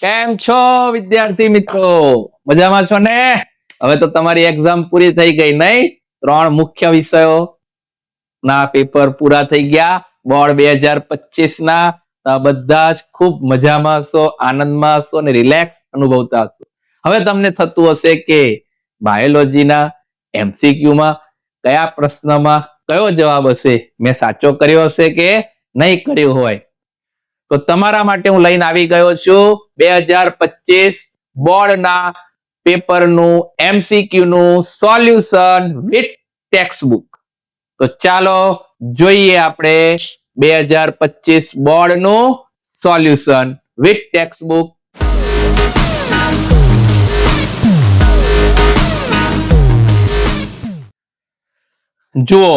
કેમ છો વિદ્યાર્થી મિત્રો? મજામાં છો ને? હવે તો તમારી એક્ઝામ પૂરી થઈ ગઈ નહીં? 3 મુખ્ય વિષયો ના પેપર પૂરા થઈ ગયા. બોર્ડ 2025 ના બધા જ ખૂબ મજામાં હશો, આનંદમાં હશો અને રિલેક્સ અનુભવતા હશો. હવે તમને થતું હશે કે બાયોલોજીના એમસીક્યુમાં કયા પ્રશ્નમાં કયો જવાબ હશે, મેં સાચો કર્યો હશે કે નહીં કર્યો હોય. તો તમારા માટે હું લઈને આવી ગયો છું 2025 બોર્ડના પેપરનું એમસીક્યુ નું સોલ્યુશન વિથ ટેક્સ્ટબુક. તો ચાલો જોઈએ આપણે 2025 બોર્ડનું સોલ્યુશન વિથ ટેક્સ્ટબુક. જુઓ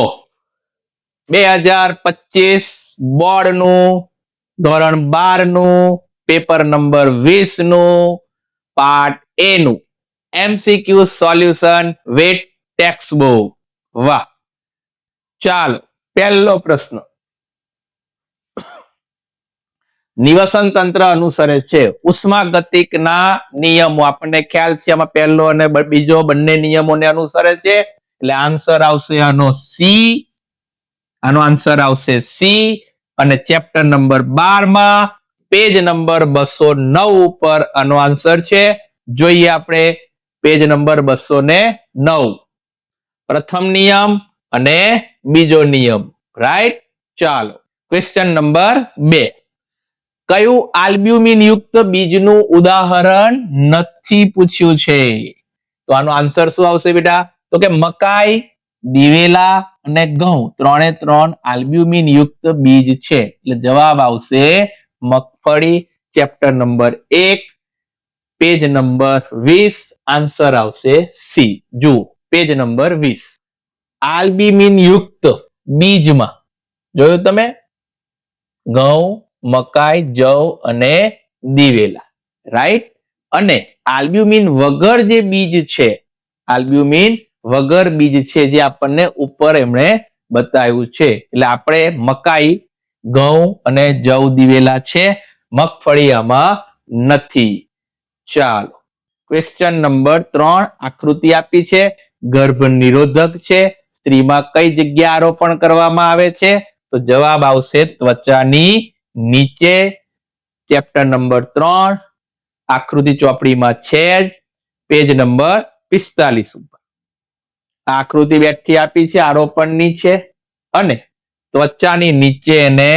2025 બોર્ડનું ધોરણ 12 નું પેપર નંબર 20 નું પાર્ટ એ નું એમસીક્યુ સોલ્યુશન વિથ ટેક્સ્ટબુક. વાહ, ચાલો પહેલો પ્રશ્ન. નિવસન તંત્ર અનુસરે છે ઉષ્માગતિકના નિયમો. આપણને ખ્યાલ છે આમાં પહેલો અને બીજો બંને નિયમોને અનુસરે છે, એટલે આન્સર આવશે આનો સી. આનો આન્સર આવશે સી. અને ચેપ્ટર નંબર 12 માં પેજ નંબર 209 ઉપર આનો આન્સર છે. જોઈએ આપણે પેજ નંબર 209. પ્રથમ નિયમ અને બીજો નિયમ. રાઈટ? ચાલો ક્વેશ્ચન નંબર 2. કયું આલ્બ્યુમિન યુક્ત બીજનું ઉદાહરણ નથી પૂછ્યું છે? તો આનો આન્સર શું આવશે બેટા? તો કે મકાઈ, દિવેલા અને ઘઉં 3 આલ્બ્યુમિન યુક્ત બીજ છે, એટલે જવાબ આવશે મગફળી. Chapter number 1 page number 20. Answer આવશે સી. જુઓ પેજ નંબર 20. આલ્બ્યુમિન યુક્ત બીજમાં જોયું તમે? ઘઉં, મકાઈ, જવ અને દિવેલા. રાઈટ? અને આલ્બ્યુમિન વગર જે બીજ છે, આલ્બ્યુમિન વગર બીજ છે જે આપણને ઉપર એમણે બતાવ્યું છે, એટલે આપણે મકાઈ, ઘઉં અને જવ, દિવેલા છે, મગફળી આમાં નથી. ચાલો ક્વેશ્ચન નંબર 3. આકૃતિ આપી છે, ગર્ભ નિરોધક છે, સ્ત્રીમાં કઈ જગ્યા આરોપણ કરવામાં આવે છે? તો જવાબ આવશે ત્વચાની નીચે. ચેપ્ટર નંબર 3 આકૃતિ ચોપડીમાં છે જ, પેજ નંબર 45 ઉપર આકૃતિ વ્યાખ્યા આપી છે આરોપણની છે, અને ત્વચાની નીચે એને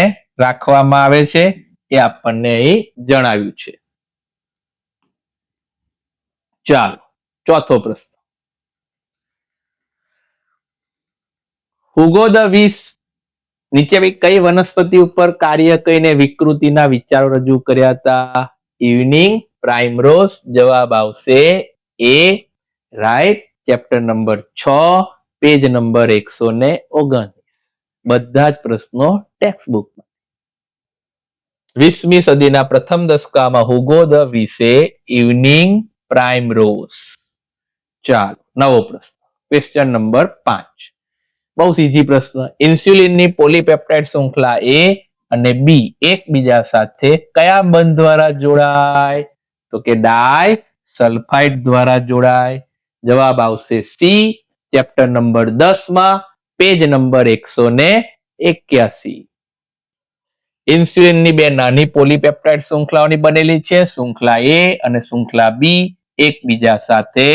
રાખવામાં આવે છે એ આપણને અહીં જણાવ્યું છે. ચાલો ચોથો પ્રશ્ન. હુગો ધ વીસ નીચે કઈ વનસ્પતિ ઉપર કાર્ય કરીને વિકૃતિના વિચારો રજૂ કર્યા હતા? Evening primrose. જવાબ આવશે એ. Right? Chapter number 6 page number 129. બધા જ પ્રશ્નો ટેક્સ્ટબુકમાં. 20મી સદીના પ્રથમ દશકામાં હુગો ધ વીસે ઇવનિંગ પ્રાઇમરોઝ. ચાલો નવો પ્રશ્ન. Question number 5. બહુ સીધી પ્રશ્ન. ઇન્સ્યુલિનની પોલીપેપ્ટાઇડ શૃંખલા એ અને બી એકબીજા સાથે કયા બંધ દ્વારા જોડાય? તો કે ડાય સલ્ફાઇડ દ્વારા જોડાય. જવાબ આવશે સી. ચેપ્ટર નંબર 10 માં પેજ નંબર 181. ઇન્સ્યુલિનની બે નાની પોલીપેપ્ટાઇડ શૃંખલાઓની બનેલી છે. શૃંખલા એ અને શૃંખલા બી એકબીજા સાથે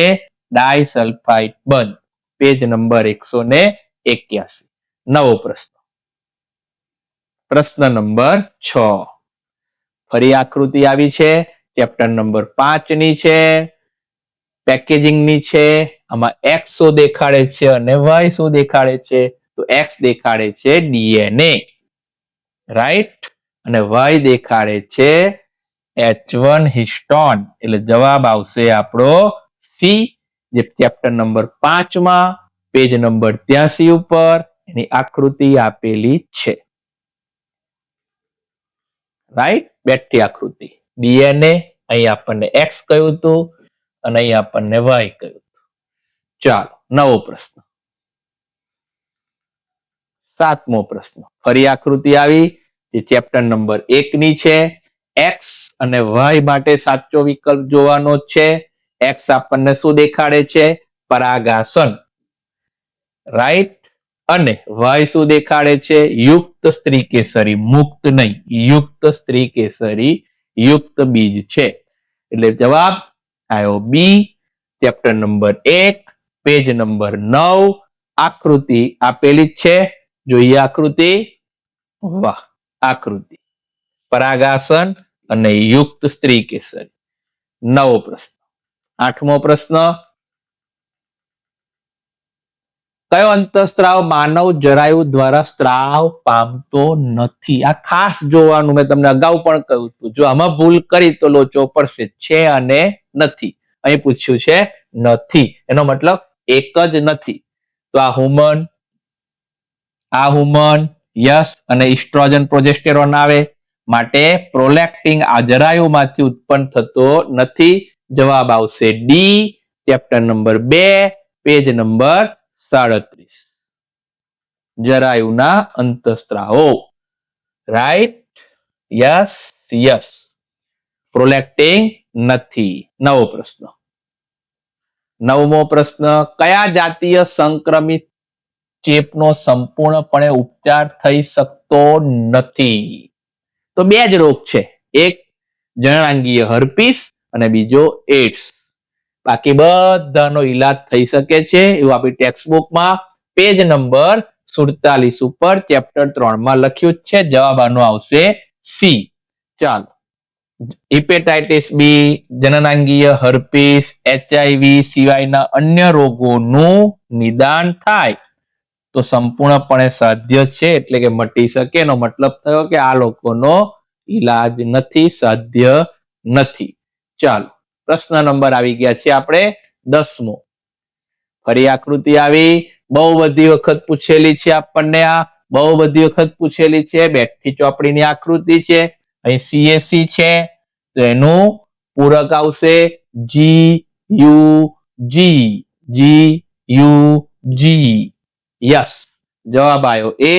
ડાયસલ્ફાઇડ બંધ. Page number 181. નવો પ્રશ્ન. પ્રશ્ન નંબર 6. ફરી આકૃતિ આવી છે, ચેપ્ટર નંબર 5 ની છે, પેકેજિંગ ની છે. આમાં એક્સ શું દેખાડે છે અને વાય શું દેખાડે છે? તો એક્સ દેખાડે છે ડીએનએ, રાઈટ? અને વાય દેખાડે છે H1 હિસ્ટોન, એટલે જવાબ આવશે આપણો સી. જે ચેપ્ટર નંબર 5 માં પેજ નંબર 83 ઉપર એની આકૃતિ આપેલી છે. રાઈટ? બેઠી આકૃતિ. ડીએનએ અહીં આપણને એક્સ કહ્યું હતું અને અહીં આપણને વાય કહ્યું હતું. ચાલો નવો પ્રશ્ન. 7મો પ્રશ્ન. ફરી આકૃતિ આવી, જે ચેપ્ટર નંબર 1 ની છે, એક્સ અને વાય માટે સાચો વિકલ્પ જોવાનો છે. એક્સ આપણને શું દેખાડે છે? પરાગાસન, રાઈટ. અને વાય શું દેખાડે છે? યુક્ત સ્ત્રી કેસરી, મુક્ત નહીં, યુક્ત સ્ત્રી કેસરી, યુક્ત બીજ છે. એટલે જવાબ આવ્યો B. Chapter number 1, page number 9. આકૃતિ આપેલી છે, જોઈએ આકૃતિ. વાહ, આકૃતિ પરાગાસન અને યુક્ત સ્ત્રી કેસરી. 9મો પ્રશ્ન. 8મો પ્રશ્ન. કયો અંતઃસ્ત્રાવ માનવ જરાયુ દ્વારા સ્ત્રાવ પામતો નથી? આ ખાસ જોવાનું, મેં તમને અગાઉ પણ કહ્યું હતું. જો આમાં ભૂલ કરી તો લોચો પડશે. છે અને નથી. અહીં પૂછ્યું છે નથી, એનો મતલબ એક જ નથી. તો આ હુમન, યસ, અને ઇસ્ટ્રોજન પ્રોજેસ્ટેરોન આવે. માટે પ્રોલેક્ટિન આ જરાયુમાંથી ઉત્પન્ન થતો નથી. જવાબ આવશે D. Chapter number 2, page number 37. જરાયુના અંતઃસ્ત્રાવો, રાઈટ, યસ યસ. પ્રોલેક્ટિન નથી. 9મો પ્રશ્ન. 9મો પ્રશ્ન. કયા જાતીય સંક્રમિત ચેપનો સંપૂર્ણપણે ઉપચાર થઈ શકતો નથી? તો બે જ રોગ છે, એક જનનાંગીય હર્પીસ અને બીજો એડ્સ. બાકી બધાનો ઈલાજ થઈ શકે છે, એવું આપણી ટેક્સ્ટબુકમાં પેજ નંબર 47 ઉપર ચેપ્ટર 3માં લખ્યું છે. જવાબ આનો આવશે સી. ચાલો, હિપેટાઇટિસ બી, જનનાંગીય હર્પીસ, એચઆઈવી સિવાયના અન્ય રોગોનું નિદાન થાય તો સંપૂર્ણપણે સાધ્ય છે, એટલે કે મટી શકે. એનો મતલબ થયો કે આ લોકોનો ઈલાજ નથી, સાધ્ય નથી. ચાલો, પ્રશ્ન નંબર આવી ગયા છે આપણે 10મો. ફરી આકૃતિ આવી, બહુ બધી વખત પૂછેલી છે આપણને. આ બહુ બધી વખત પૂછેલી છે. બેઠી ચોપડીની આકૃતિ છે. અહીં સીએસસી છે, તો એનું પૂરક આવશે જી યુ જી. યસ, જવાબ આવ્યો એ.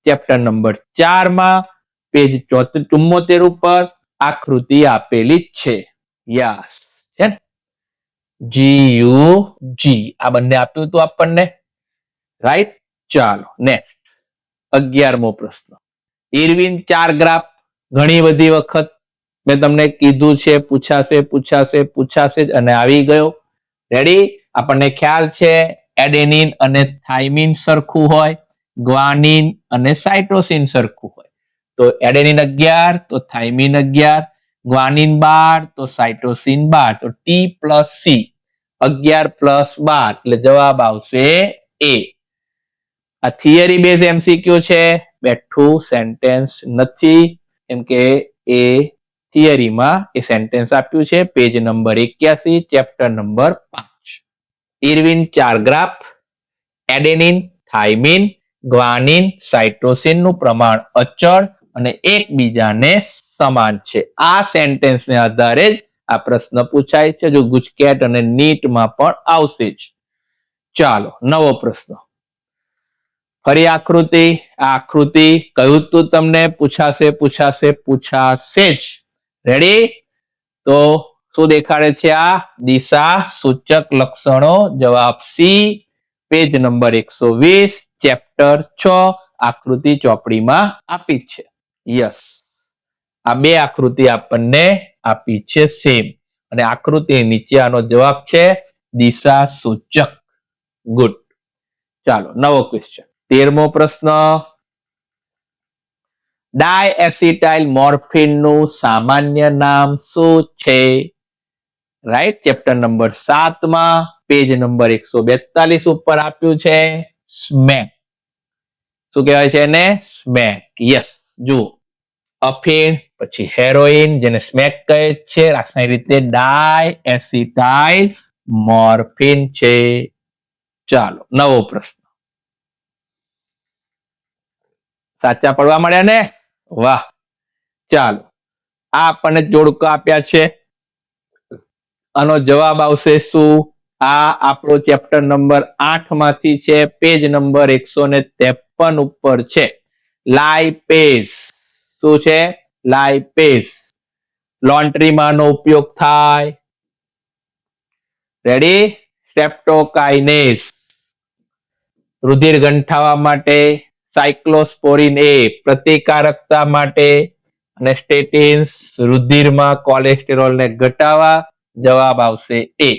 ચેપ્ટર નંબર 4માં પેજ 74 ઉપર આકૃતિ આપેલી છે. યસ, છે ને? GUG આ બંને આપ્યું હતું આપણને, રાઈટ. ચાલો, નેક્સ્ટ 11મો પ્રશ્ન. ઇરવિન 4 ગ્રાફ ઘણી બધી વખત મેં તમને કીધું છે પૂછાશે અને આવી ગયો. રેડી? આપણને ખ્યાલ છે એડેનિન અને થાઇમિન સરખું હોય, ગ્વાનિન અને સાઇટોસિન સરખું હોય. તો એડેનિન 11 તો થાઇમિન 11, ગ્વાનિન 12 તો સાઇટોસિન 12. તો ટી પ્લસ સી 11 પ્લસ 12, એટલે જવાબ આવશે એ. આ થિયરી બેઝ એમસીક્યુ છે, બેઠું સેન્ટેન્સ નથી, એમ કે એ થિયરીમાં એ સેન્ટેન્સ આપ્યું છે. Page number 81, chapter number 5. Irwin 4 graph, adenine, thiamine, guanine, cytosine નું પ્રમાણ અચળ અને એકબીજાને સમાન છે. આ સેન્ટેન્સને આધારે જ આ પ્રશ્ન પૂછાય છે. જો ગુજકેટ અને નીટમાં પણ આવશે જ. ચાલો, 9મો પ્રશ્ન. ફરી આકૃતિ. આ આકૃતિ કહ્યું તું તમને પૂછાશે જ. રેડી? તો શું દેખાડે છે? આ દિશા સૂચક લક્ષણો. જવાબ સી. પેજ નંબર 120, ચેપ્ટર 6, આકૃતિ ચોપડીમાં આપી છે. યસ, આ બે આકૃતિ આપણને આપી છે સેમ, અને આકૃતિ નીચે આનો જવાબ છે દિશા સૂચક. ગુડ. ચાલો, નવો ક્વેશ્ચન. 13મો પ્રશ્ન. ડાયએસિટાઇલ મોર્ફિન નું સામાન્ય નામ શું છે? રાઈટ? ચેપ્ટર નંબર 7માં પેજ નંબર 142 ઉપર આપ્યું છે સ્મેક. શું કહેવાય છે એને? સ્મેક. યસ, જુઓ, અફીણ, પછી હેરોઇન, જેને સ્મેક કહે છે, રાસાયણિક રીતે ડાયએસિટાઇલ મોર્ફિન છે. ચાલો, નવો પ્રશ્ન. સાચા પડવા મળ્યા ને? વાહ. ચાલો, આ આપણને જોડકા આપ્યા છે. આનો જવાબ આવશે શું? આ આપણો ચેપ્ટર નંબર 8 માંથી છે, પેજ નંબર 153 ઉપર છે. લાઇપેઝ. શું છે? લાઇપેઝ. લોન્ડ્રીમાં નો ઉપયોગ થાય? રેડી? સ્ટ્રેપ્ટોકાઇનેસ રુધિર ગંઠાવા માટે, સાયક્લોસ્પોરિન એ પ્રતિકારકતા માટે, અને સ્ટેટિન્સ રુધિરમાં કોલેસ્ટેરોલને ઘટાડવા. જવાબ આવશે એ.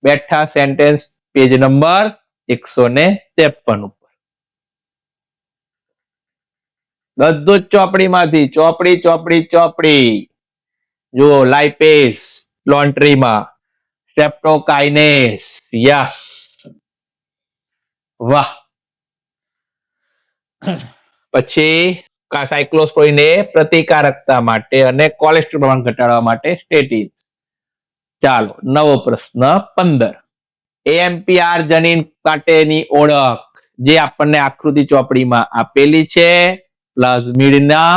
બેઠા સેન્ટેન્સ પેજ નંબર 153 ઉપર. બધું જ ચોપડીમાંથી, ચોપડી. જુઓ, લાઇપેસ લોન્ટ્રીમાં, સ્ટ્રેપ્ટોકાઇનેસ, યસ, વાહ. પછી સાયક્લોસ્પોરિન એ પ્રતિકારકતા માટે અને કોલેસ્ટ્રોલ ઘટાડવા માટે સ્ટેટિન. ચાલો, નવો પ્રશ્ન 15. AMPR જનીન માટેની ઓળખ જે આપણને આકૃતિ ચોપડીમાં આપેલી છે. પ્લાઝમિડના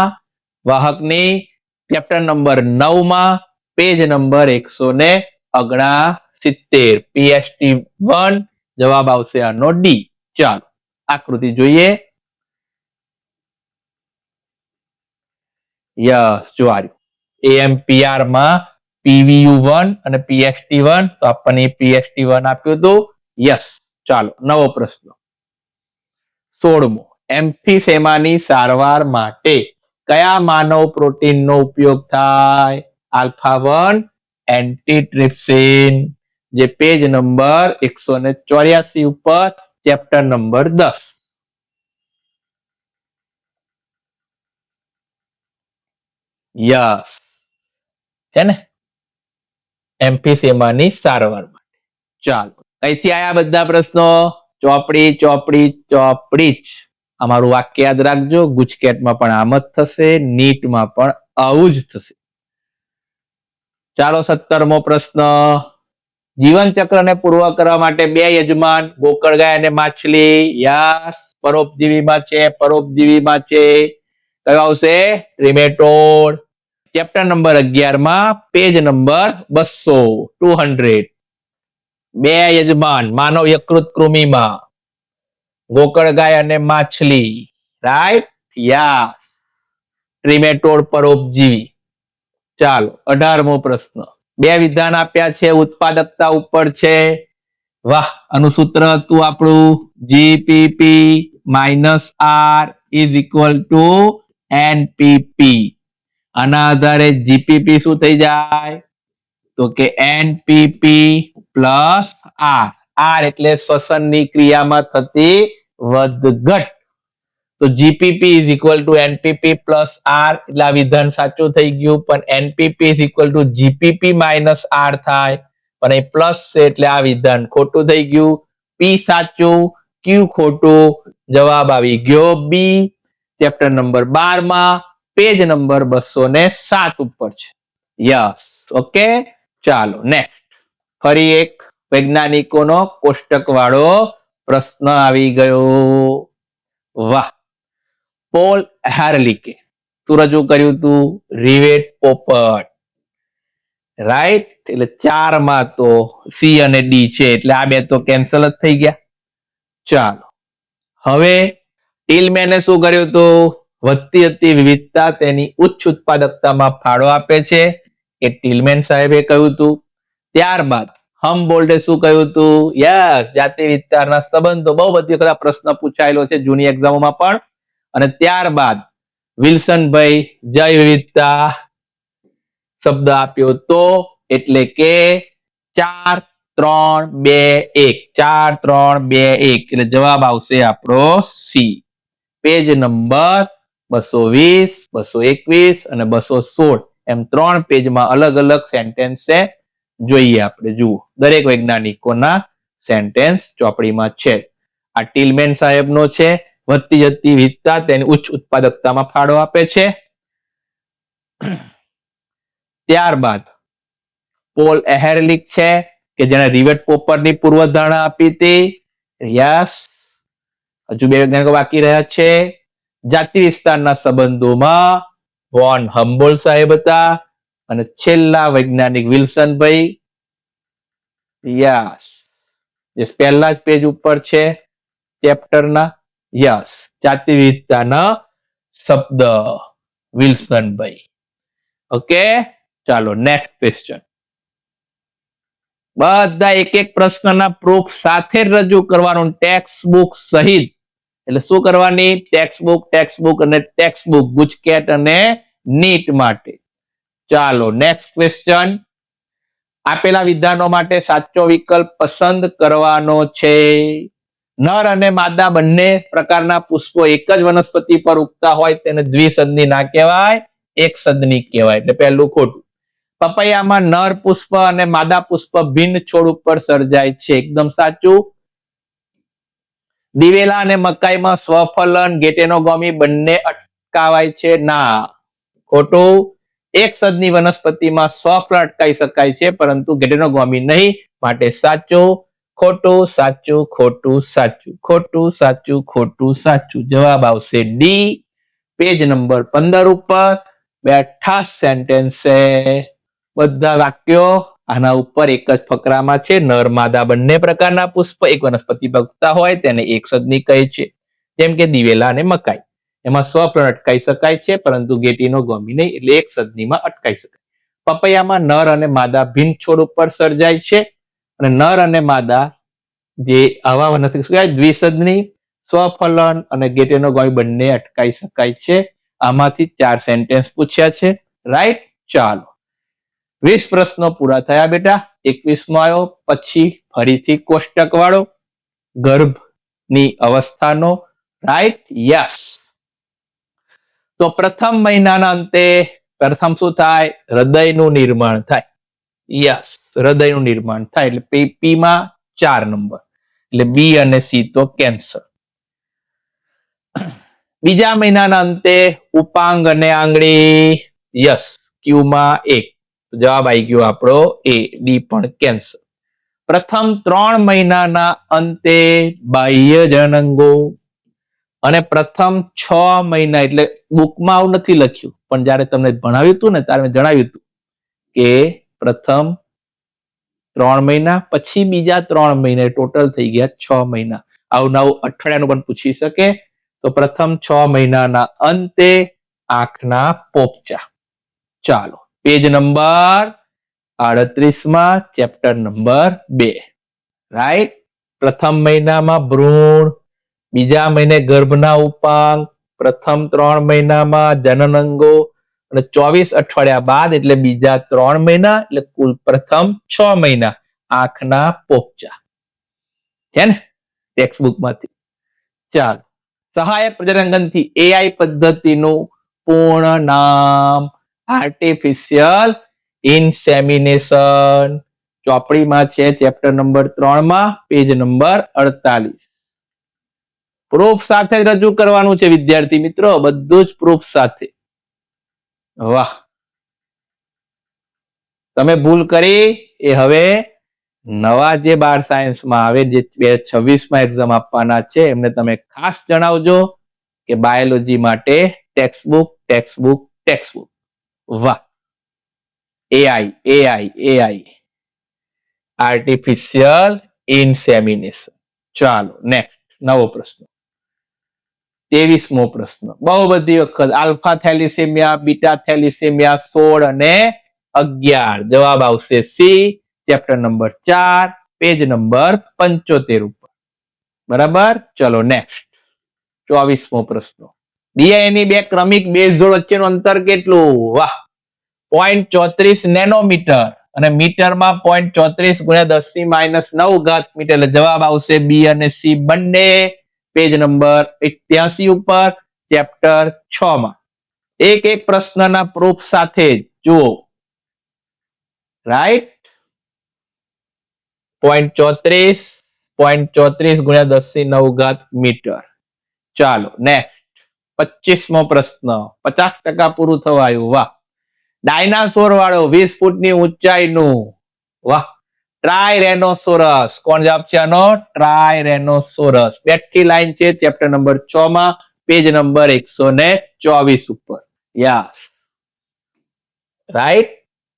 વાહકની ચેપ્ટર નંબર 9 માં પેજ નંબર 169, PST1. જવાબ આવશે આનો ડી. ચાલો, આકૃતિ જોઈએ. યસ, જો AMPR માં PVU1 અને PST1, તો આપણને PST1 આપ્યું હતું. યસ. ચાલો, નવો પ્રશ્ન 16મો. એમ્ફીસેમાની સારવાર માટે કયા માનવ પ્રોટીનનો ઉપયોગ થાય? આલ્ફા-1 એન્ટીટ્રિપ્સિન, જે પેજ નંબર 184 ઉપર ચેપ્ટર નંબર 10. યસ, છે ને, એમ્ફીસેમાની સારવાર માટે. ચાલો, અહીંથી આયા બધા પ્રશ્નો. ચોપડી જ. અમારું વાક્ય યાદ રાખજો. ગુજકેટમાં પણ આમ જ થશે, નીટમાં પણ આવું જ થશે. ચાલો, 17મો પ્રશ્ન. જીવન ચક્રને પૂર્વ કરવા માટે બે યજમાન, ગોકળગાય અને માછલી. યસ, પરોપજીવીમાં છે. કયો આવશે? ટ્રિમેટોડ. ચેપ્ટર નંબર 11 માં પેજ નંબર 200. બે યજમાન માનવ યકૃત કૃમિમાં, ગોકળગાય અને માછલી. રાઈટ? યસ, ટ્રિમેટોડ પરોપજીવી. ચાલો, 18મો પ્રશ્ન. બે વિધાન આપ્યા છે, ઉત્પાદકતા ઉપર છે. વાહ, આનું સૂત્ર હતું આપણું GPP -R is equal to NPP. આના આધારે જીપીપી શું થઈ જાય? તો કે એનપીપી પ્લસ આર. આર એટલે શ્વસનની ક્રિયામાં થતી વધઘટ. તો GPP is equal to NPP plus R, એટલે આ વિધાન સાચું થઈ ગયું. પણ NPP is equal to GPP minus R થાય, પણ એ પ્લસ છે એટલે આ વિધાન ખોટું થઈ ગયું. પી સાચું, ક્યુ ખોટું. જવાબ આવી ગયો બી. ચેપ્ટર નંબર 12 માં પેજ નંબર 207 ઉપર છે. Yes, okay. ચાલો, નેક્સ્ટ. ફરી એક વૈજ્ઞાનિકોનો કોષ્ટક વાળો પ્રશ્ન આવી ગયો. વાહ. પોલ એહરલિકે શું રજૂ કર્યું હતું? રિવેટ પોપટ. રાઈટ? એટલે 4 માં તો સી અને ડી છે, એટલે આ બે તો કેન્સલ જ થઈ ગયા. ચાલો, હવે ટીલમેને શું કર્યું હતું? વધતી જતી વિવિધતા તેની ઉચ્ચ ઉત્પાદકતામાં ફાળો આપે છે, એ ટીલમેન સાહેબે કહ્યું હતું. ત્યારબાદ હમ્બોલ્ટે શું કહ્યું હતું? યસ, જાતિ વિસ્તારના સંબંધો. બહુ બધી વખત પ્રશ્ન પૂછાયેલો છે જૂની એક્ઝામોમાં પણ. અને ત્યારબાદ વિલ્સનભાઈ જય વિવિધતા શબ્દ આપ્યો તો, એટલે કે 4, 3, 2, 1. 4, 3, 2, 1, એટલે જવાબ આવશે આપણો સી. પેજ નંબર 220, 221 અને 216, એમ 3 પેજમાં અલગ અલગ સેન્ટેન્સ છે. જોઈએ આપણે. જુઓ, દરેક વૈજ્ઞાનિકોના સેન્ટેન્સ ચોપડીમાં છે. આ ટીલમેન સાહેબનો છે. વધતી જતી વિવિધતા તેની ઉચ્ચ ઉત્પાદકતામાં ફાળો આપે છે. ત્યારબાદ પોલ એહરલિક છે, કે જેને રિવેટ પોપરની પૂર્વધારણા આપી હતી. યસ, હજુ બે વૈજ્ઞાનિકો બાકી રહ્યા છે. જાતિ વિસ્તારના સંબંધોમાં વોન હમ્બોલ્ટ સાહેબ હતા, અને છેલ્લા વૈજ્ઞાનિક વિલ્સનભાઈ. યસ, જે પહેલા જ પેજ ઉપર છે ચેપ્ટરના. યસ, જાતિ વિવિધતાના શબ્દ વિલ્સનભાઈ. ઓકે. ચાલો નેક્સ્ટ ક્વેશ્ચન. બધા એક એક પ્રશ્નના પ્રૂફ સાથે જ રજૂ કરવાનું, ટેક્સ્ટ બુક સહિત. એટલે શું કરવાની? ટેક્સ્ટ બુક અને ટેક્સ્ટ બુક ગુજકેટ અને નીટ માટે. ચાલો નેક્સ્ટ ક્વેશ્ચન. આપેલા વિધાનો માટે સાચો વિકલ્પ પસંદ કરવાનો છે. નર અને માદા બંને પ્રકારના પુષ્પો એક જ વનસ્પતિ પર ઉગતા હોય તેને દ્વિસદની ના કહેવાય, એક સદની કહેવાય. એટલે પહેલું ખોટું. પપૈયામાં નર પુષ્પ અને માદા પુષ્પ ભિન્ન છોડ ઉપર સર્જાય છે, એકદમ સાચું. દિવેલા અને મકાઈમાં સ્વફલન ગેટેનોગોમી બંને અટકાવાય છે, ના, ખોટું. એક સદની વનસ્પતિમાં સ્વફલન અટકાવી શકાય છે પરંતુ ગેટેનોગોમી નહીં, માટે સાચું. ખોટું, સાચું, ખોટું, સાચું, ખોટું, સાચું, ખોટું, સાચું. જવાબ આવશે ડી. પેજ નંબર 15 ઉપર બેઠા સેન્ટેન્સ છે. બધા વાક્યો આના ઉપર એક જ ફકરામાં છે. નર માદા બંને પ્રકારના પુષ્પ એક વનસ્પતિ પર ઉગતા હોય તેને એક સદની કહે છે. જેમ કે દિવેલા અને મકાઈ, એમાં સ્વફલન અટકાઈ શકાય છે પરંતુ ગેટેનોગોમી નહીં, એટલે એક સદનીમાં અટકાઈ શકાય. પપૈયામાં નર અને માદા ભિન્ન છોડ ઉપર સર્જાય છે અને નર અને માદા જે આવા વનસ્પતિ શું કહેવાય? દ્વિસદની. સ્વફલન અને ગેટેનોગોમી બંને અટકાઈ શકાય છે. આમાંથી 4 સેન્ટેન્સ પૂછ્યા છે. રાઈટ. ચાલો 20 પ્રશ્નો પૂરા થયા બેટા. 21મો આવ્યો. પછી ફરીથી કોષ્ટક વાળો ગર્ભની અવસ્થાનો. રાઈટ. યસ. તો પ્રથમ મહિનાના અંતે પ્રથમ શું થાય? હૃદયનું નિર્માણ થાય. યસ, હૃદયનું નિર્માણ થાય. એટલે પી માં 4 નંબર. એટલે બી અને સી તો કેન્સર. બીજા મહિનાના અંતે ઉપાંગ અને આંગળી. યસ, ક્યુ માં 1. જવાબ આવી ગયો આપણો એ. ડી પણ કેન્સર. પ્રથમ 3 મહિનાના અંતે બાહ્ય જનનાંગો અને પ્રથમ 6 મહિના, એટલે બુકમાં આવું નથી લખ્યું પણ જયારે તમને ભણાવ્યું હતું ને ત્યારે મેં જણાવ્યું હતું કે પ્રથમ 3 મહિના પછી બીજા 3 મહિના, ટોટલ થઈ ગયા 6 મહિના. આવું નવું અઠવાડિયાનું પણ પૂછી શકે. તો પ્રથમ 6 મહિનાના અંતે આંખના પોપચા. ચાલો પેજ નંબર 38માં ચેપ્ટર નંબર 2. રાઈટ. પ્રથમ મહિનામાં ભ્રૂણ, બીજા મહિને ગર્ભના ઉપાંગ, પ્રથમ 3 મહિનામાં જનનાંગો અને 24 અઠવાડિયા બાદ એટલે બીજા 3 મહિના, એટલે કુલ પ્રથમ 6 મહિના આંખના પોપચા છે ને ટેક્સ્ટ બુકમાંથી. ચાલો સહાયક પ્રજનનથી એઆઈ પદ્ધતિનું પૂર્ણ નામ? Artificial insemination. ચોપડીમાં છે ચેપ્ટર નંબર 3 માં પેજ નંબર 48. પ્રૂફ સાથે રજૂ કરવાનું છે વિદ્યાર્થી મિત્રો, બધું જ પ્રૂફ સાથે. વાહ, તમે ભૂલ કરી એ હવે નવા જે 12 સાયન્સમાં આવે, જે 2026માં એક્ઝામ આપવાના છે, એમને તમે ખાસ જણાવજો કે બાયોલોજી માટે text book, text book, text book. વાહ. AI AI AI artificial insemination. ચાલો નેક્સ્ટ નવો પ્રશ્ન. 23મો પ્રશ્ન. બહુ બધી વખત આલ્ફા થેલિસેમિયા, બીટા થેલિસેમિયા 16 અને 11. જવાબ આવશે C. Chapter number 4 page number 75 ઉપર. બરાબર. ચલો નેક્સ્ટ 24મો પ્રશ્ન. ડીએનએ બે ક્રમિક બેઝ જોડ વચ્ચેનું અંતર કેટલું? વાહ, 0.34 નેનોમીટર અને મીટરમાં 0.34 ગુણ્યા 10⁻⁹ મીટર. એટલે જવાબ આવશે બી અને સી બંને. પેજ નંબર 81 ઉપર ચેપ્ટર 6 માં. એક એક પ્રશ્નના પ્રૂફ સાથે જુઓ. રાઈટ. 0.34 ગુણ્યા 10⁹ મીટર. ચાલો નેક્સ્ટ 25મો પ્રશ્ન. 50% પૂરું થવા આવ્યું. વાહ. ડાયનાસોર વાળો 20 ફૂટની ઊંચાઈનું. વાહ. ટ્રાયરેનોસોરસ. કોણ જવાબ છે આનો? ટ્રાયરેનોસોરસ. બેઠી લાઈન છે ચેપ્ટર નંબર 6 માં પેજ નંબર 124 ઉપર. Yes, right.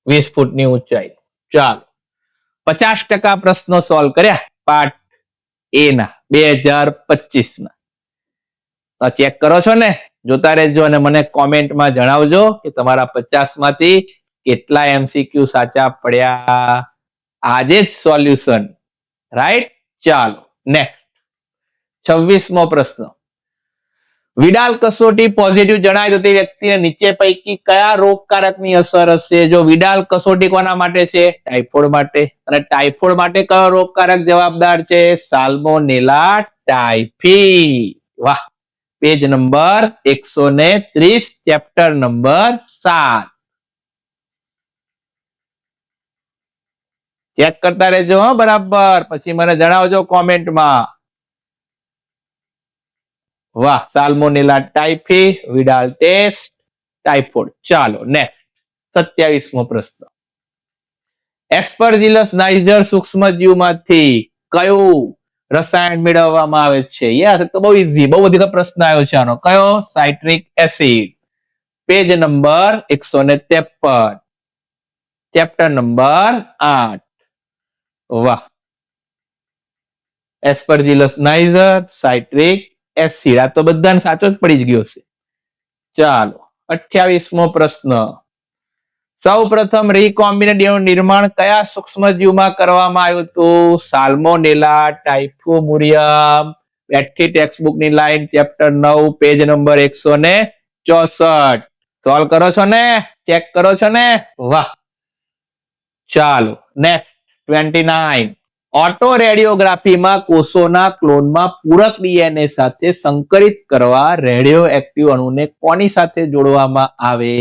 20 ફૂટની ઊંચાઈ. ચાલો 50% પ્રશ્નો સોલ્વ કર્યા પાર્ટ એ ના 2025 ના. ચેક કરો છો ને? જોતા રહેજો અને મને કોમેન્ટમાં જણાવજો કે તમારા 50 માંથી કેટલા MCQ સાચા પડ્યા? આજે જ સોલ્યુશન. રાઈટ? ચાલો નેક્સ્ટ 26મો પ્રશ્ન. વિડાલ કસોટી પોઝિટિવ જણાય તો તે વ્યક્તિને નીચે પૈકી કયા રોગકારકની અસર હશે? જો વિડાલ કસોટી કોના માટે છે? ટાઇફોઇડ માટે. અને ટાઇફોઇડ માટે કયો રોગકારક જવાબદાર છે? Salmonella typhi. વાહ. Page number 130, chapter number 7. Check કરતા રહેજો બરાબર, પછી મને જણાવજો કોમેન્ટમાં. વાહ. Salmonella typhi, Widal test, typhoid. ચાલો નેક્સ્ટ 27મો પ્રશ્ન. એસ્પરજીલસ નાઇજર સૂક્ષ્મજીવમાંથી કયું રસાયણ મેળવવામાં આવે છે? યાર તો બહુ ઈઝી, બહુ બધી પ્રશ્ન આવ્યો છે આનો. કયો? Citric acid. Page number 153, chapter number 8. વાહ. એસ્પરજીલસ નાઇજર, સાઇટ્રિક એસિડ, આ તો બધાને સાચો જ પડી જ ગયો છે. ચાલો 28મો પ્રશ્ન. સૌ પ્રથમ રિકોમ્બિનેટ નિર્માણ કયા સૂક્ષ્મજીવમાં કરવામાં આવ્યું હતું? Salmonella typhimurium. બેઠી ટેક્સ્ટબુકની line, chapter 9, page number 164. Solve કરો છો ને? ચેક કરો છો ને? વાહ. ચાલો નેક્સ્ટ 29. ઓટો રેડિયોગ્રાફીમાં કોષોના ક્લોનમાં પૂરક ડીએનએ સાથે સંકરિત કરવા રેડિયો એક્ટિવ અણુને કોની સાથે જોડવામાં આવે?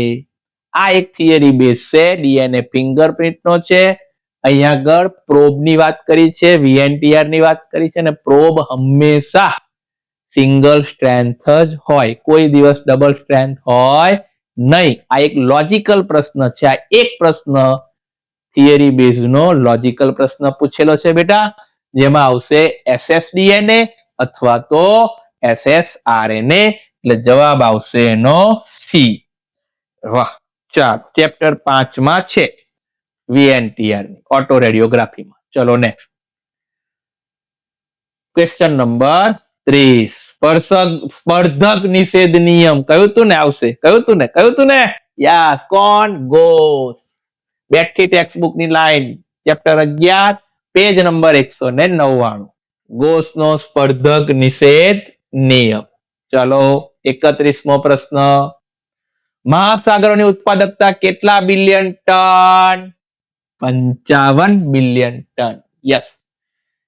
આ એક થિયરી બેઝ છે, ડીએનએ ફિંગરપ્રિન્ટનો છે. અહીંયા આગળ પ્રોબની વાત કરી છે, VNTR ની વાત કરી છે, અને પ્રોબ હંમેશા સિંગલ સ્ટ્રેન્થ જ હોય, કોઈ દિવસ ડબલ સ્ટ્રેન્થ હોય નહીં. આ એક લોજિકલ પ્રશ્ન છે. આ એક પ્રશ્ન થિયરી બેઝ નો લોજિકલ પ્રશ્ન પૂછેલો છે બેટા, જેમાં આવશે SSDNA અથવા તો SSRNA, એટલે જવાબ આવશે એનો સી. વાહ. ચાલો ચેપ્ટર 5 માં છે VNTR ઓટો રેડિયોગ્રાફીમાં. ચલો નેક્સ્ટ ક્વેશ્ચન નંબર 30. સ્પર્ધક નિષેધ નિયમ કયું તું ને આવશે? કયું તું ને? યસ. કોણ? ગોસ. બેઠી ટેક્સ્ટબુક ની લાઈન, ચેપ્ટર 11, પેજ નંબર 199. ગોસનો સ્પર્ધક નિષેધ નિયમ. ચલો 31મો પ્રશ્ન. મહાસાગરોની ઉત્પાદકતા કેટલા billion ton? 55 billion ton. Yes.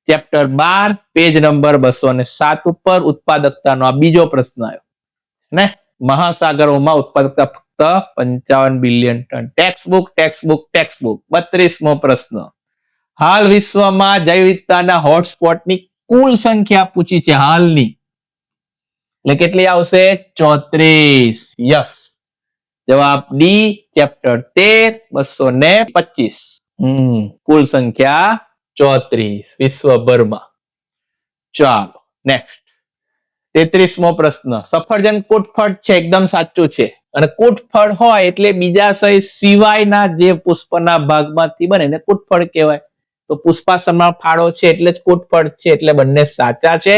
Chapter 12, page number 207 ઉપર ઉત્પાદકતાનો આ બીજો પ્રશ્ન આવ્યો ને. મહાસાગરોમાં ઉત્પાદકતા ફક્ત 55 બિલિયન ટન. ટેક્સ્ટબુક. 32મો પ્રશ્ન. હાલ વિશ્વમાં જૈવ વિવિધતાના હોટસ્પોટની કુલ સંખ્યા પૂછી છે હાલની, એટલે કેટલી આવશે? 34. યસ. જવાબ ડી, ચેપ્ટર 13, 225. કુલ સંખ્યા 34 વિશ્વભરમાં. ચાલો નેક્સ્ટ 33મો પ્રશ્ન. સફરજન કુટફળ છે, એકદમ સાચું છે. અને કુટફળ હોય એટલે બીજાશય સિવાયના જે પુષ્પના ભાગમાંથી બને એને કુટફળ કહેવાય. તો પુષ્પાસનમાં ફાળો છે એટલે જ કુટફળ છે, એટલે બંને સાચા છે.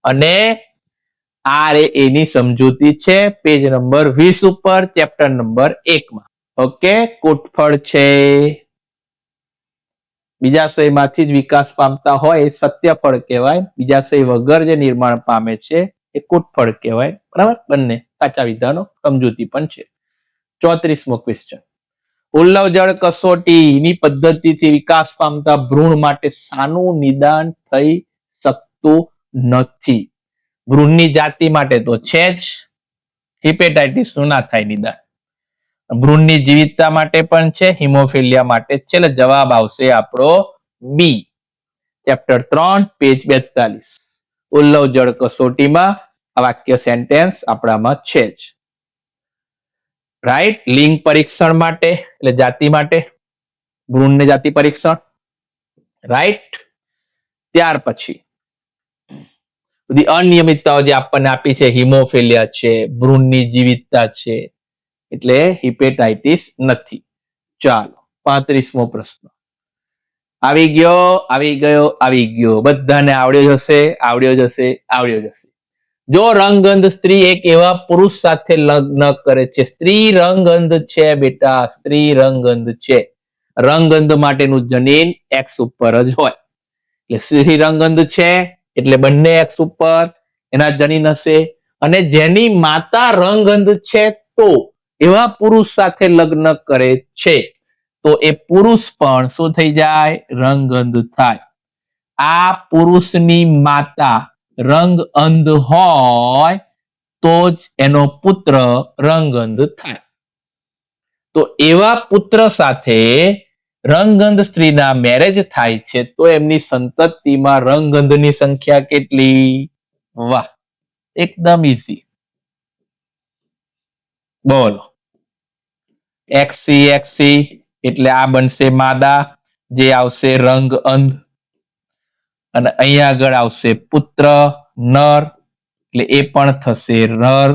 અને એની સમજૂતી છે પેજ નંબર 20 ઉપર, ચેપ્ટર નંબર 1 માં. ઓકે. કુટફળ છે, બીજાશયમાંથી જ વિકાસ પામતા હોય એ સત્યફળ કહેવાય. બીજાશય વગર જે નિર્માણ પામે છે એ કુટફળ કહેવાય. બરાબર? બંને સાચા વિધાનો, સમજૂતી પણ છે. 34મો ક્વેશ્ચન. ઉલ્લવ જળ કસોટીની પદ્ધતિથી વિકાસ પામતા ભ્રૂણ માટે શાનું નિદાન થઈ શકતું નથી? ભ્રૂણની જાતિ માટે તો છે જ, હિપેટાઇટિસ નું ના થાય નિદાન. ભ્રૂણની જીવિતતા માટે પણ છે, હિમોફિલિયા માટે છે, એટલે જવાબ આવશે આપણો બી. Chapter 3, page 42. ઉલ્લવ જળ કસોટીમાં આ વાક્ય સેન્ટેન્સ આપણામાં છે જ. રાઈટ. લિંગ પરીક્ષણ માટે એટલે જાતિ માટે, ભ્રૂણને જાતિ પરીક્ષણ. રાઈટ. ત્યાર પછી બધી અનિયમિતતાઓ જે આપણને આપી છે, હિમોફિલિયા છે, ભ્રૂણની જીવિતતા છે, એટલે હિપેટાઇટિસ નથી. ચાલો 35મો પ્રશ્ન. આવી ગયો. બધાને આવડ્યો જશે. જો રંગગંધ સ્ત્રી એક એવા પુરુષ સાથે લગ્ન કરે છે, સ્ત્રી રંગગંધ છે બેટા, સ્ત્રી રંગગંધ છે, રંગગંધ માટેનું જનીન એક્સ ઉપર જ હોય. એટલે સ્ત્રી રંગગંધ છે એટલે બંને એક્સ ઉપર એના જનીન હશે. અને જેની માતા રંગગંધ છે તો એવા પુરુષ સાથે લગ્ન કરે છે તો એ પુરુષ પણ શું થઈ જાય? રંગગંધ થાય. આ પુરુષની માતા રંગ અંધ હોય તો જ એનો પુત્ર રંગગંધ થાય. તો એવા પુત્ર સાથે રંગગંધ સ્ત્રીના મેરેજ થાય છે તો એમની સંતતિમાં રંગગંધની સંખ્યા કેટલી? વાહ, એકદમ ઈઝી. બોલો, એક્સી એક્સી એટલે આ બનશે માદા, જે આવશે રંગ અંધ, અને અહીંયા આગળ આવશે પુત્ર નર એટલે એ પણ થશે નર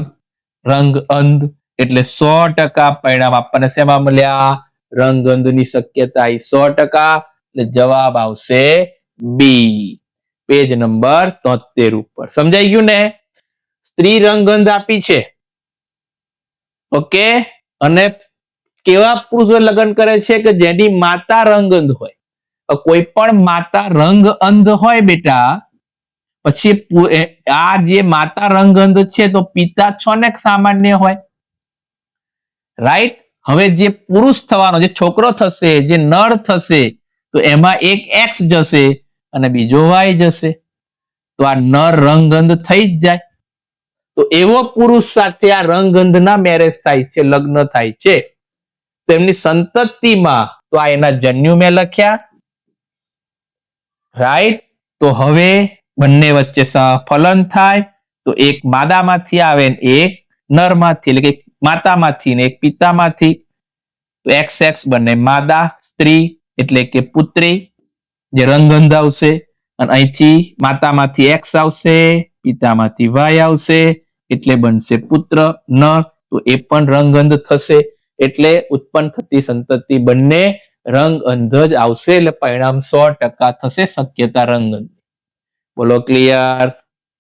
રંગ અંધ. એટલે 100% પરિણામ આપણને શેમાં મળ્યા? રંગગંધની શક્યતા 100%. એટલે જવાબ આવશે બી, પેજ નંબર 73 ઉપર. સમજાઈ ગયું ને? સ્ત્રી રંગગંધ આપી છે, ઓકે, અને કેવા પુરુષ લગ્ન કરે છે કે જેની માતા રંગગંધ હોય. કોઈ પણ માતા રંગ અંધ હોય બેટા, પછી આ જે માતા રંગગંધ છે તો પિતા છો ને સામાન્ય હોય, રાઈટ? હવે જે પુરુષ થવાનો, જે છોકરો થશે, જે નર થશે, તો એમાં એક એક્સ જશે અને બીજો વાય જશે. તો આ નર રંગગંધ થઈ જ જાય. તો એવો પુરુષ સાથે આ રંગગંધના મેરેજ થાય છે, લગ્ન થાય છે. તો એમની સંતતિમાં, તો આ એના જન્યુ મેં લખ્યા, રાઈટ? તો હવે બંને વચ્ચે સહફલન થાય તો એક માદામાંથી આવે ને એક નરમાંથી, એટલે કે માતામાંથી ને એક પિતામાંથી. તો એક્સ એક્સ બંને માદા, સ્ત્રી એટલે કે પુત્રી જે રંગગંધ આવશે, અને અહીંથી માતામાંથી એક્સ આવશે, પિતામાંથી વાય આવશે, એટલે બનશે પુત્ર નર. તો એ પણ રંગગંધ થશે. એટલે ઉત્પન્ન થતી સંતતિ બંને રંગગંધ જ આવશે. એટલે પરિણામ 100% થશે, શક્યતા રંગગંધ. બોલો, ક્લિયર?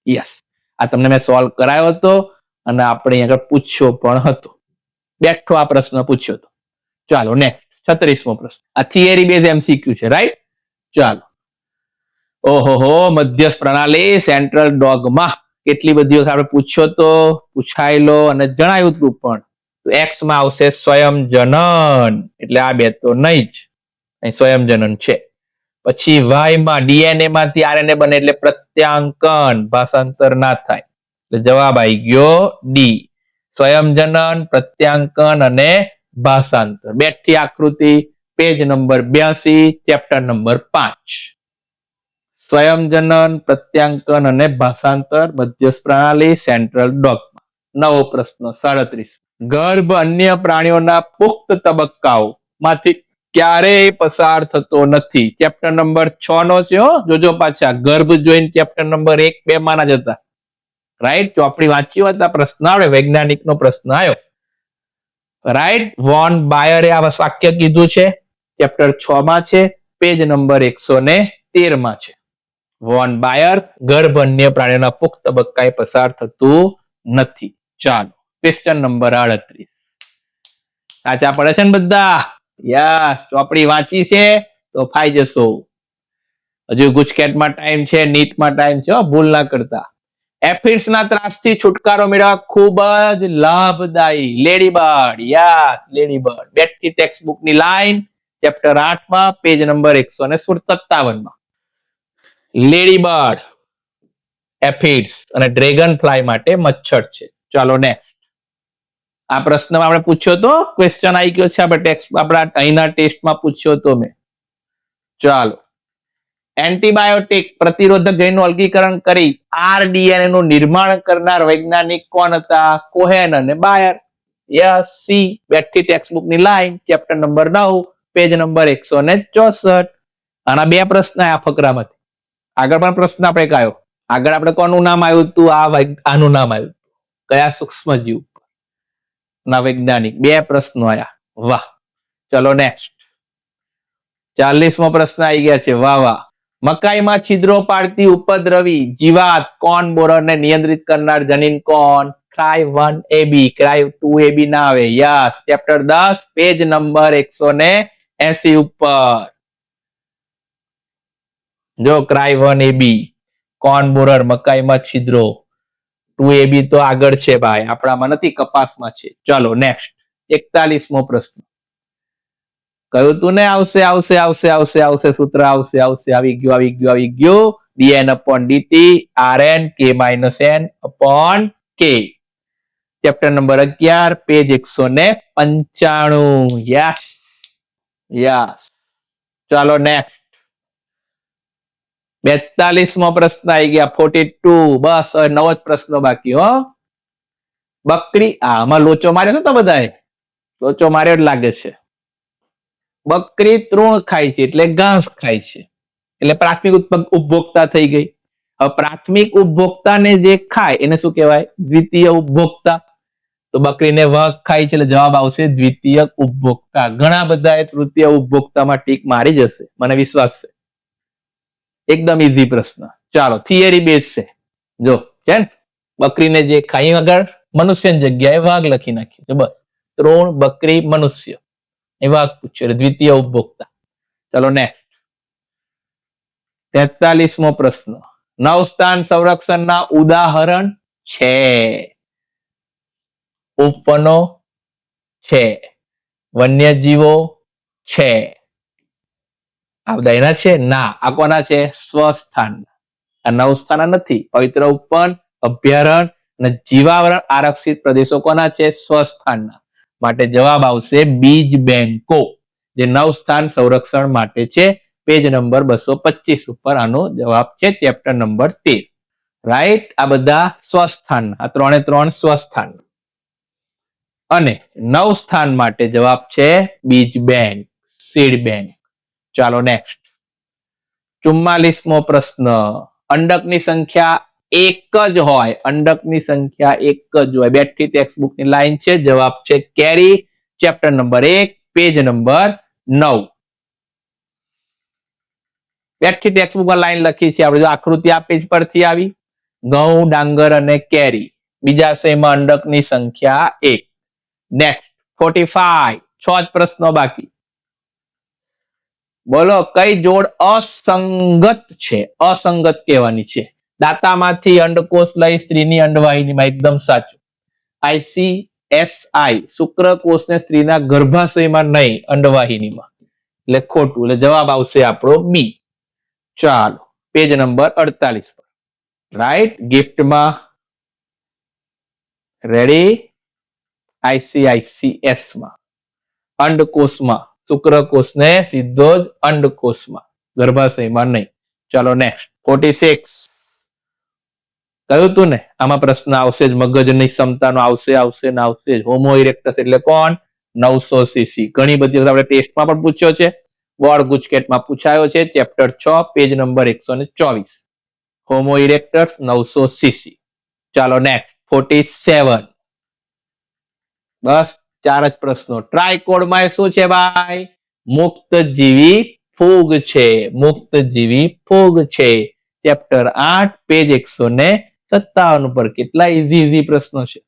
યસ. આ તમને મેં સોલ્વ કરાયો હતો અને આપણે આગળ પૂછ્યો પણ હતો, બેઠો આ પ્રશ્ન પૂછ્યો હતો. ચાલો નેક્સ્ટ, 36મો પ્રશ્ન. આ થિયરી બેઝ MCQ છે, રાઈટ? ચાલો. ઓહો, મધ્યસ્થ પ્રણાલી સેન્ટ્રલ ડોગમાં કેટલી બધી વખત આપણે પૂછ્યો તો, પૂછાયેલો અને જણાયું હતું પણ. તો એક્સ માં આવશે સ્વયંજનન, એટલે આ બે તો નહીં જ, અહીં સ્વયંજનન છે. પછી વાય માં ડીએનએ માંથી આરએનએ બને એટલે પ્રત્યાંકન, ભાષાંતર ના થાય. એટલે જવાબ આવી ગયો ડી, સ્વયંજનન, પ્રત્યાંકન અને ભાષાંતર. બેઠી આકૃતિ, પેજ નંબર 82, ચેપ્ટર નંબર 5. સ્વયંજનન, પ્રત્યાંકન અને ભાષાંતર, મધ્યસ્થ પ્રણાલી, સેન્ટ્રલ ડોગમાં. નવો પ્રશ્ન 37. ગર્ભ અન્ય પ્રાણીઓના પુખ્ત તબક્કાઓ માંથી ક્યારેય પસાર થતો નથી. ચેપ્ટર નંબર 6 નો છે. જોજો પાછા, ગર્ભ જોઈને ચેપ્ટર નંબર 1, 2 માં ના જતા, રાઈટ? ચોપડી વાંચી હોત આ પ્રશ્ન આવે, વૈજ્ઞાનિક નો પ્રશ્ન આવ્યો, રાઈટ? વોન બાયરે આ વાક્ય કીધું છે, ચેપ્ટર 6 માં છે, પેજ નંબર 113 માં છે. વોન બાયર, ગર્ભ અન્ય પ્રાણીઓના પુખ્ત તબક્કાએ પસાર થતું નથી. ચાલો, ક્વેશ્ચન નંબર 38. સાચા પડે છે ને બધા? યસ, ચોપડી વાંચી છે તો ફાઈ જશો. હજુ ગુજકેટમાં ટાઈમ છે, નીટમાં ટાઈમ છે, ભૂલ ના કરતા. એફિડ્સના ત્રાસથી છુટકારો મેળવવા ખૂબ જ લાભદાયી લેડીબર્ડ, યસ લેડીબર્ડ. બેઠી ટેક્સ્ટબુકની લાઈન, ચેપ્ટર 8 માં, પેજ નંબર 157 માં. લેડીબર્ડ, એફિડ્સ અને ડ્રેગન ફ્લાય માટે મચ્છર છે. ચાલો નેક્સ્ટ. આ પ્રશ્નમાં આપણે પૂછ્યો તો, ક્વેશ્ચન આવી ગયો છે આપણા અહીંના ટેસ્ટમાં પૂછ્યો તો મેં. ચાલો. એન્ટીબાયોટિક પ્રતિરોધક જૈનનું અલગીકરણ કરી આરડીએનએ નું નિર્માણ કરનાર વૈજ્ઞાનિક કોણ હતા? કોહેન અને બાયર. Yes, C. બેઠી ટેક્સ્ટબુકની line, chapter number 9, page number 164. આના બે પ્રશ્ન આયા ફકરામાંથી. આગળ પણ પ્રશ્ન આપણે કયો? આગળ આપણે કોનું નામ આવ્યું હતું? આનું નામ આવ્યું, કયા સૂક્ષ્મજીવ ના વૈજ્ઞાનિક. બે પ્રશ્નો આયા. વાહ. ચલો નેક્સ્ટ. 40મો પ્રશ્ન આવી ગયા છે. વાહ વાહ. મકાઈમાં છિદ્રો પાડતી ઉપદ્રવી જીવાત કોણ બોરરને નિયંત્રિત કરનાર જનીન કોણ? ક્રાય 1AB, ક્રાય 2AB ના આવે. યસ, ચેપ્ટર 10 પેજ નંબર 180 ઉપર જો ક્રાય 1AB કોણ બોરર મકાઈમાં છિદ્રો. 2AB તો આગળ છે ભાઈ, આપણામાં નથી, કપાસમાં છે. ચલો નેક્સ્ટ 41મો પ્રશ્ન. કહ્યું તું ને આવશે આવશે આવશે આવશે આવશે સૂત્ર આવશે આવશે. આવી ગયું આવી ગયું આવી ગયું. dn/dt rn k - n upon k. Chapter number 11 page 195. Yes yes. ચાલો નેક્સ્ટ 42મો પ્રશ્ન આવી ગયા. 42. બસ હવે 9 જ પ્રશ્નો બાકી હો. બકરી આમાં લોચો માર્યો ને તો બધાએ લોચો માર્યો જ લાગે છે. બકરી તૃણ ખાય છે એટલે ઘાસ ખાય છે એટલે પ્રાથમિક ઉપભોક્તા થઈ ગઈ. હવે પ્રાથમિક ઉપભોક્તાને જે ખાય એને શું કહેવાય? દ્વિતીય ઉપભોક્તા. તો બકરીને વાઘ ખાય છે એટલે જવાબ આવશે દ્વિતીય ઉપભોક્તા. ઘણા બધાએ તૃતીય ઉપભોક્તામાં ટીક મારી જશે, મને વિશ્વાસ છે. એકદમ ઈઝી પ્રશ્ન. ચાલો થિયરી બેઝ છે. જો છે ને, બકરીને જે ખાઈ વગર મનુષ્યની જગ્યાએ વાઘ લખી નાખ્યું છે. બસ તૃણ બકરી મનુષ્ય એ વાઘ પૂછ્યો એટલે દ્વિતીય ઉપભોક્તા. ચલો નેક્સ્ટ 43મો પ્રશ્ન. નવસ્થાન સંરક્ષણના ઉદાહરણ છે. ઉપવનો છે, વન્યજીવો છે. આ બધા એના છે? ના. આ કોના છે? સ્વસ્થાન. આ નવસ્થાન નથી. પવિત્ર ઉપવન, અભયારણ્ય અને જીવાવરણ આરક્ષિત પ્રદેશો કોના છે? સ્વસ્થાનના. માટે જવાબ આવશે બીજ બેંકો, જે નવસ્થાન સંરક્ષણ માટે છે. પેજ નંબર 225 ઉપર આનો જવાબ છે. Chapter number 13. રાઈટ. આ બધા સ્વસ્થાન, આ 3 સ્વસ્થાન. અને નવસ્થાન માટે જવાબ છે બીજ બેંક, સીડ બેંક. ચાલો નેક્સ્ટ 44મો પ્રશ્ન. અંડકની સંખ્યા એક જ હોય, અંડકની સંખ્યા એક જ હોય. બેઠી ટેક્સ્ટબુકની લાઈન છે. જવાબ છે કેરી, ચેપ્ટર નંબર 1 પેજ નંબર 9. બેઠી ટેક્સ્ટબુકમાં લાઈન લખી છે આપણે. જો આકૃતિ આ પેજ પરથી આવી, ઘઉં, ડાંગર અને કેરી. બીજા સેમાં અંડકની સંખ્યા 1. નેક્સ્ટ 45. 6 જ પ્રશ્નો બાકી. બોલો કઈ જોડ અસંગત છે? અસંગત કહેવાની છે. દાતામાંથી અંડકોષ લઈ સ્ત્રીની અંડવાહિનીમાં. એકદમ સાચું. ICSI શુક્રકોષને સ્ત્રીના ગર્ભાશયમાં નહીં, અંડવાહિનીમાં. એટલે ખોટું. એટલે જવાબ આવશે આપણો બી. ચાલો પેજ નંબર 48 પર. રાઈટ. ગિફ્ટમાં રેડી. ICICS માં અંડકોષમાં, શુક્રકોષને સીધો જ અંડકોષમાં, ગર્ભાશયમાં નહીં. ચાલો નેક્સ્ટ 46. કહ્યું તું ને આમાં પ્રશ્ન આવશે જ, મગજની ક્ષમતાનો આવશે આવશે ને આવશે જ. હોમો ઇરેક્ટસ એટલે કોણ? 900 cc. ઘણી બધી વખત આપણે ટેસ્ટમાં પણ પૂછ્યો છે, બોર્ડ ગુજકેટમાં પૂછાયો છે. Chapter 6 page number 124. હોમો erectus 900 cc. ચાલો નેક્સ્ટ 47. બસ 4 જ પ્રશ્નો. ટ્રાયકોડમાં શું છે ભાઈ? મુક્તજીવી ફૂગ છે, મુક્તજીવી ફૂગ છે. ચેપ્ટર 8 પેજ 157 પર. કેટલા ઈઝી પ્રશ્નો છે.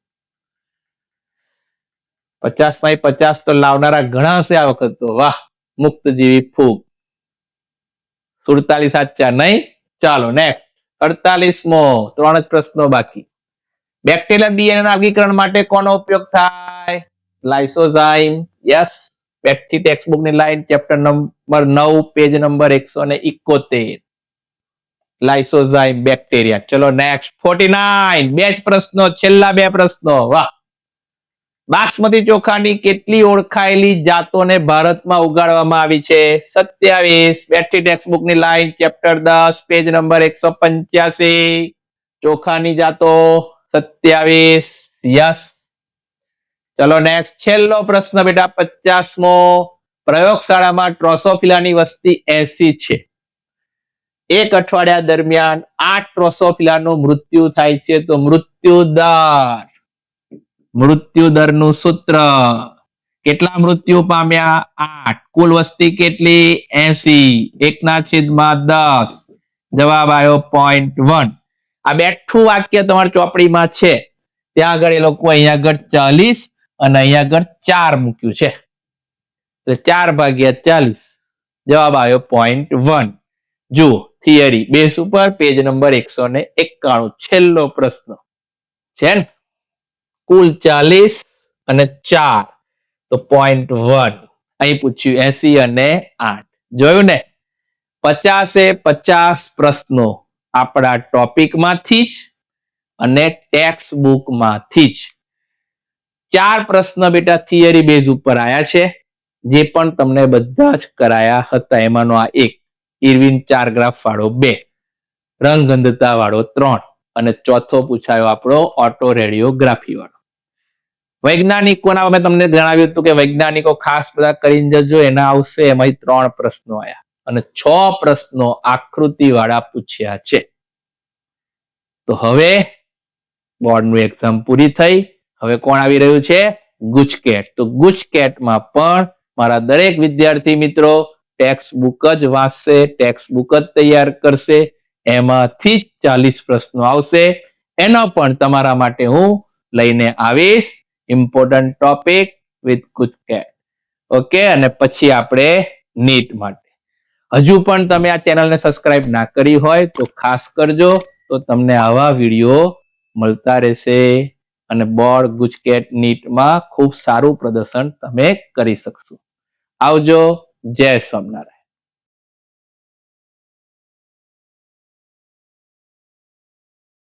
50/50 તો લાવનારા ઘણા હશે આ વખત તો. વાહ. મુક્તજીવી ફૂગ. 47 સાચા નહીં? ચાલો નેક્સ્ટ 48મો. 3 જ પ્રશ્નો બાકી. બેક્ટેરિયલ ડીએનએ વર્ગીકરણ માટે કોનો ઉપયોગ થાય? લાઇસોઝાઇમ. યસ. બેઠી ટેક્સ્ટબુકની line, chapter number 9 page number 171. Lysozyme bacteria. ચલો નેક્સ્ટ 49. 2 જ પ્રશ્નો, છેલ્લા 2 પ્રશ્નો. વાહ. બાસમતી ચોખાની કેટલી ઓળખાયેલી જાતોને ભારતમાં ઉગાડવામાં આવી છે? 27. બેઠી ટેક્સ્ટબુકની લાઈન, ચેપ્ટર 10 પેજ નંબર 185. ચોખાની જાતો 27. યસ. ચલો નેક્સ્ટ છેલ્લો પ્રશ્ન બેટા 50મો. પ્રયોગશાળામાં ડ્રોસોફિલાની વસ્તી 80 છે. 1 અઠવાડિયા દરમિયાન 8 ડ્રોસોફિલાનું મૃત્યુ થાય છે. તો મૃત્યુદરનું સૂત્ર કેટલા મૃત્યુ પામ્યા? 8. કુલ વસ્તી કેટલી? 80. 1/10. જવાબ આવ્યો 0.1. આ બેઠું વાક્ય તમારી ચોપડીમાં છે, ત્યાં આગળ એ લોકો અહીંયા આગળ 40 અને અહીંયા આગળ 4 મૂક્યું છે, એટલે 4/40. જવાબ આવ્યો 0.1. જુઓ થિયરી બેઝ ઉપર પેજ નંબર 191, છેલ્લો પ્રશ્ન છે ને, કુલ 40 અને 4 તો 0.1. અહીં પૂછ્યું 80 અને 8. જોયું ને, 50 પ્રશ્નો આપણા ટોપિકમાંથી જ અને ટેક્સ્ટ બુકમાંથી જ. 4 પ્રશ્ન બેટા થિયરી બેઝ ઉપર આયા છે, જે પણ તમને બધા જ કરાયા હતા. એમાંનો આ એક ઇરવિન 4 ગ્રાફ વાળો 2, રંગગંધતા વાળો 3 અને ચોથો પૂછાયો આપણો ઓટો રેડિયોગ્રાફી વાળો. વૈજ્ઞાનિકોના મેં તમને જણાવ્યું હતું કે વૈજ્ઞાનિકો ખાસ બધા કરીને જજો, એના આવશે. એમાં 3 પ્રશ્નો આયા અને 6 પ્રશ્નો આકૃતિ વાળા પૂછ્યા છે. તો હવે બોર્ડનું એક્ઝામ પૂરી થઈ. હવે કોણ આવી રહ્યું છે? ગુજકેટ. તો ગુજકેટમાં પણ મારા દરેક વિદ્યાર્થી મિત્રો ટેક્સ્ટ બુક જ વાંચશે, ટેક્સ્ટ બુક જ તૈયાર કરશે. એમાંથી જ 40 પ્રશ્નો આવશે. એનો પણ તમારા માટે હું લઈને આવીશ, important topic with GUJCET. Okay, અને પછી આપણે નીટ માટે. હજુ પણ તમે આ ચેનલને સબસ્ક્રાઇબ ના કરી હોય તો ખાસ કરજો, તો તમને આવા વિડીયો મળતા રહેશે અને બોર્ડ ગુજકેટ નીટમાં ખૂબ સારું પ્રદર્શન તમે કરી શકશો. આવજો. જય સ્વામિનારાયણ.